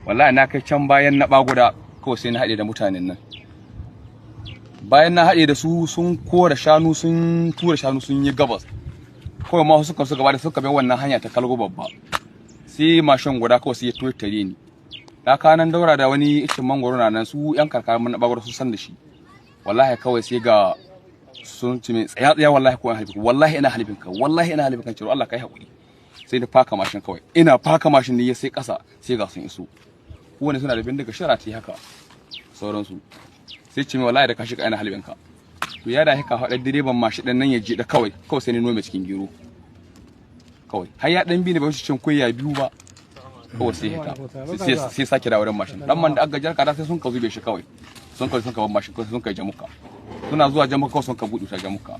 wallahi na kai can bayan na baguda kawai sai na haɗe da mutanen nan. Bayan na haɗe da su sun kora shanu sun tura shanu sun yi gabas. Kawai ma suka gaba da suka bi wannan hanya ta Kalgo babba. Sai mashin guda kawai sai ya toye tare ni. Da kanan daura da wani icin mangoro na nan su yan karkara mun baguda sun san da shi. Wallahi kawai sai ga sun ci mai tsaya wallahi ko wallahi ina halibin ka wallahi ina halibin kan ciro Allah kai hakuri. Sai da faka mashin kawai ina faka mashin ne sai kasa sai ga sun iso. Kowane suna da bindiga sharati haka sauransu. Sai ce mai wallahi da ka shiga ina halibin ka. To ya da haka faɗa direban mashin ɗin nan ya je da kawai sai ne nome cikin gero. Kawai har ya dan bi ne ba shi cin kuya biyu ba. Kawai sai haka sai sake dawo da mashin. Dan man da aka jarka da sai sun ka zube shi kawai. Sun ka bar mashin sun kai jamuka. Suna zuwa jamuka sun ka buɗe ta jamuka.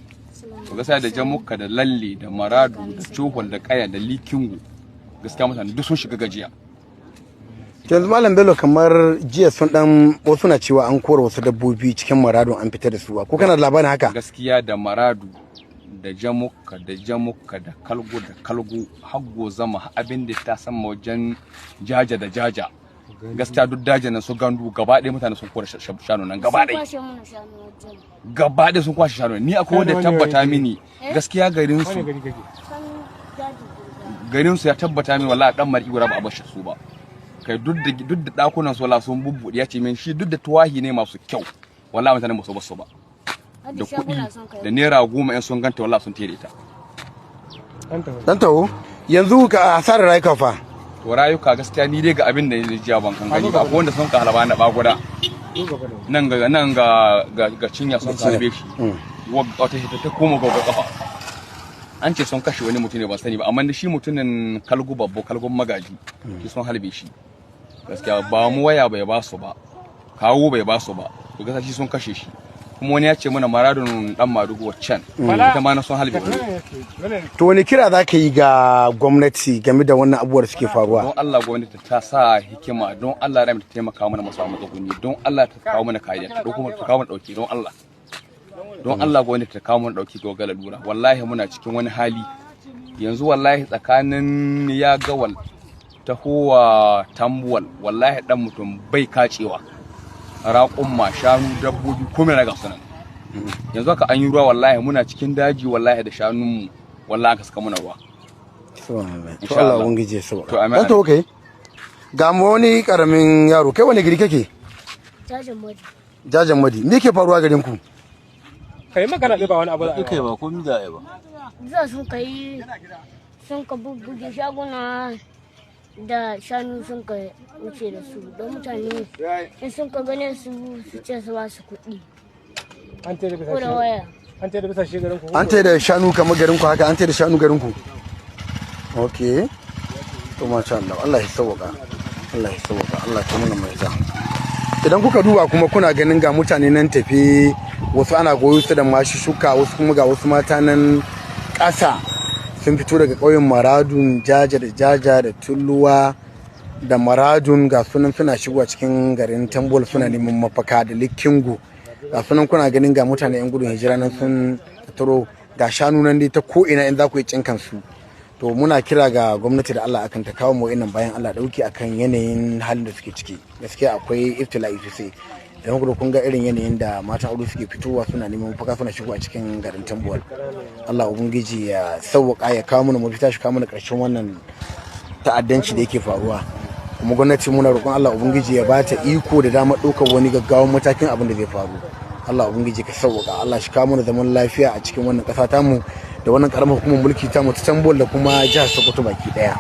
To gaskiya da jamuka da lalle da maradu da cohol da kaya da likingu gaskiya mutane duk sun shiga gajiya. Yanzu Malam Bello kamar jiya sun dan wasu na cewa an kora wasu dabbobi cikin maradun an fita da su ko kana da labarin haka? Gaskiya da maradu da jamuka da kalgo haggo zama abin da ta sama wajen jaja da jaja. Gaskiya duk dajin nan su gandu gaba ɗaya mutane sun kora shanu nan gaba ɗaya. Gaba ɗaya sun kwashe shanu. Ni akwai wanda tabbata mini gaskiya garin su ya tabbata mini wallahi dan mar'i gura ba a bar shi su ba. Kai duk da dakunan su wallahi sun bubbuɗe ya ce min shi duk da tuwahi ne masu kyau wallahi mutane ba su bar su ba. Da kuɗi da naira 10 in sun ganta wallahi sun tere ta. Dan tawo yanzu ka hasarar rayuka fa. To rayuka gaskiya ni dai ga abin da ya jiya ban kan gani ba ko wanda sun ka halaba na baguda nan ga cinya sun kalbe shi wata hita ta koma ga kafa an ce sun kashe wani mutum ne ban sani ba amma shi mutumin Kalgo babbo Kalgon magaji shi sun halbe shi gaskiya ba mu waya bai ba su ba kawo bai ba su ba to gaskiya shi sun kashe shi kuma wani ya ce mana maradun dan Madugu waccan ita ma na son halbe. To wani kira za ka yi ga gwamnati game da wannan abubuwar suke faruwa? Don Allah gwamnati ta sa hikima don Allah ta taimaka mana masu matsuguni don Allah ta kawo mana kariya ta kawo mana dauki don Allah. Don Allah gwamnati ta kawo mana dauki ga wagala lura wallahi muna cikin wani hali yanzu wallahi tsakanin ya gawal ta huwa tambuwal wallahi dan mutum bai kacewa. Raƙumma shanu dabbobi komai na gasu nan yanzu haka an yi ruwa wallahi muna cikin daji wallahi da shanunmu wallahi aka saka muna ruwa to Allah ubangije so to okay ga mu wani karamin yaro kai wani gari kake? Jajan Madi me ke faruwa garin ku? Kai magana ba wani abu da kai ba komai da ba za su kai sun ka bubbuge shaguna da shanu sun ka wuce da su don mutane in sun ka gane su ce su ba su kuɗi ko da waya. An tayar da bisa shi garin ku? An tayar da shanu kamar garin ku haka an tayar da shanu garin ku? Okay. To masha Allah Allah ya sauka. Allah ya sauka. Allah ya mana mai za. Idan kuka duba kuma kuna ganin ga mutane nan tafi wasu ana goyo su da mashi shuka wasu kuma ga wasu mata nan ƙasa sun fito daga ƙauyen Maradun jaja da tulluwa da Maradun ga sunan suna shigowa cikin garin Tambol suna neman mafaka da Likingu ga sunan kuna ganin ga mutane yan gudun hijira nan sun taro ga shanu nan dai ta ko ina in za ku yi cinkan su to muna kira ga gwamnati da Allah akan ta kawo mu innan bayan Allah dauki akan yanayin halin da suke ciki gaskiya akwai iftila'i sosai idan kun ga irin yanayin da matan aure suke fitowa suna neman mafaka suna shigo a cikin garin Tambuwal Allah ubangiji ya sauwaka ya kawo mana mafita shi kawo mana karshen wannan ta'addanci da yake faruwa kuma gwamnati muna roƙon Allah ubangiji ya bata iko da damar ɗaukar wani gaggawan matakin abin da zai faru Allah ubangiji ka sauwaka Allah shi kawo mana zaman lafiya a cikin wannan ƙasa tamu da wannan ƙaramar hukumar mulki tamu ta Tambuwal da kuma jihar Sokoto baki ɗaya.